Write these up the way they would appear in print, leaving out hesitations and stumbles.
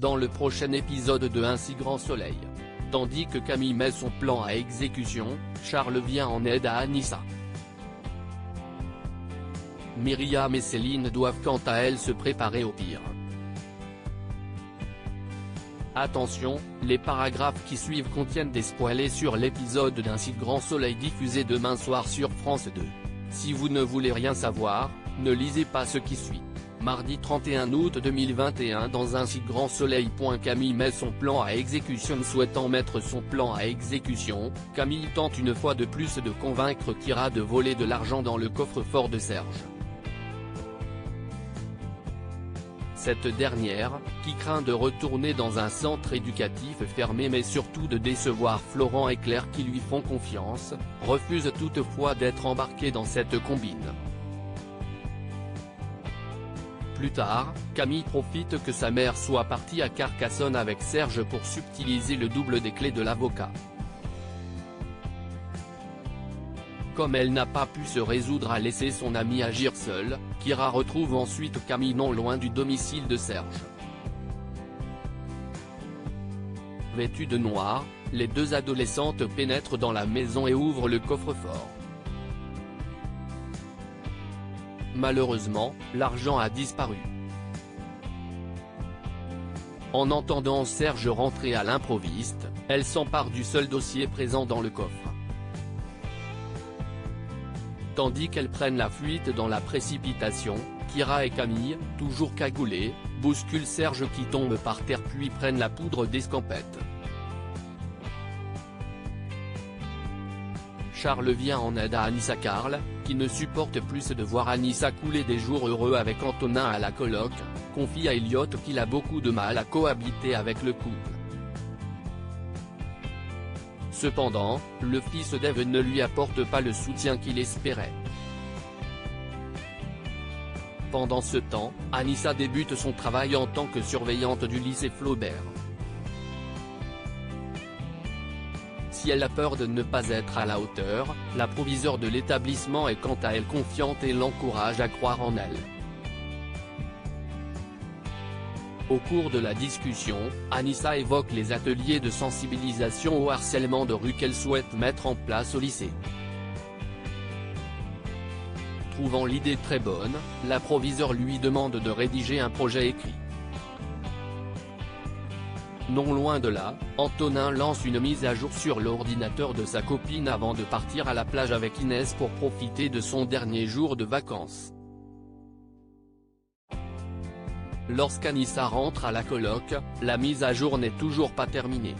dans le prochain épisode de Un si grand soleil. Tandis que Camille met son plan à exécution, Charles vient en aide à Anissa. Myriam et Céline doivent quant à elles se préparer au pire. Attention, les paragraphes qui suivent contiennent des spoilers sur l'épisode d'Un si grand soleil diffusé demain soir sur France 2. Si vous ne voulez rien savoir, ne lisez pas ce qui suit. Mardi 31 août 2021 dans Un si grand soleil. Camille met son plan à exécution. Souhaitant mettre son plan à exécution, Camille tente une fois de plus de convaincre Kira de voler de l'argent dans le coffre-fort de Serge. Cette dernière, qui craint de retourner dans un centre éducatif fermé mais surtout de décevoir Florent et Claire qui lui font confiance, refuse toutefois d'être embarquée dans cette combine. Plus tard, Camille profite que sa mère soit partie à Carcassonne avec Serge pour subtiliser le double des clés de l'avocat. Comme elle n'a pas pu se résoudre à laisser son amie agir seule, Kira retrouve ensuite Camille non loin du domicile de Serge. Vêtues de noir, les deux adolescentes pénètrent dans la maison et ouvrent le coffre-fort. Malheureusement, l'argent a disparu. En entendant Serge rentrer à l'improviste, elle s'empare du seul dossier présent dans le coffre. Tandis qu'elles prennent la fuite dans la précipitation, Kira et Camille, toujours cagoulées, bousculent Serge qui tombe par terre puis prennent la poudre d'escampette. Charles vient en aide à Anissa. Carl, qui ne supporte plus de voir Anissa couler des jours heureux avec Antonin à la coloc, confie à Elliot qu'il a beaucoup de mal à cohabiter avec le couple. Cependant, le fils d'Eve ne lui apporte pas le soutien qu'il espérait. Pendant ce temps, Anissa débute son travail en tant que surveillante du lycée Flaubert. Si elle a peur de ne pas être à la hauteur, la proviseure de l'établissement est quant à elle confiante et l'encourage à croire en elle. Au cours de la discussion, Anissa évoque les ateliers de sensibilisation au harcèlement de rue qu'elle souhaite mettre en place au lycée. Trouvant l'idée très bonne, la proviseure lui demande de rédiger un projet écrit. Non loin de là, Antonin lance une mise à jour sur l'ordinateur de sa copine avant de partir à la plage avec Inès pour profiter de son dernier jour de vacances. Lorsqu'Anissa rentre à la coloc, la mise à jour n'est toujours pas terminée.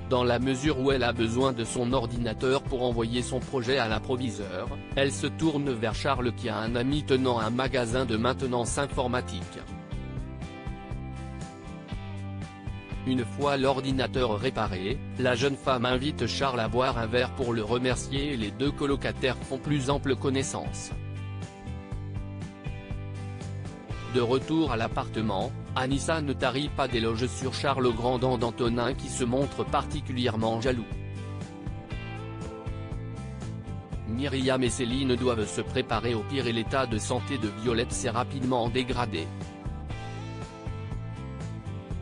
Dans la mesure où elle a besoin de son ordinateur pour envoyer son projet à l'improviseur, elle se tourne vers Charles qui a un ami tenant un magasin de maintenance informatique. Une fois l'ordinateur réparé, la jeune femme invite Charles à boire un verre pour le remercier et les deux colocataires font plus ample connaissance. De retour à l'appartement, Anissa ne tarit pas d'éloges sur Charles aux grandes dents d'Antonin qui se montre particulièrement jaloux. Myriam et Céline doivent se préparer au pire et l'état de santé de Violette s'est rapidement dégradé.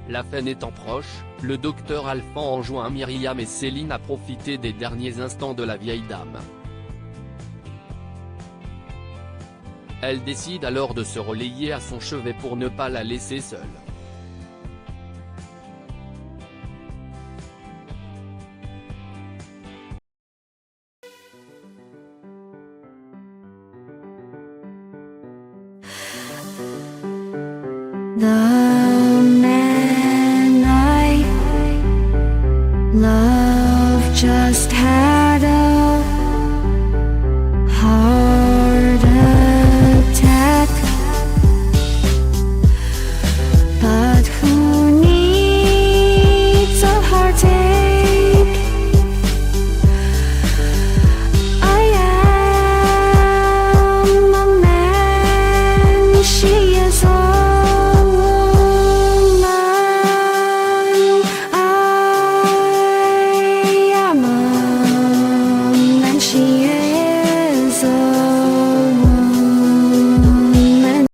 La fin étant proche, le docteur Alphand enjoint Myriam et Céline à profiter des derniers instants de la vieille dame. Elle décide alors de se relayer à son chevet pour ne pas la laisser seule. Love just had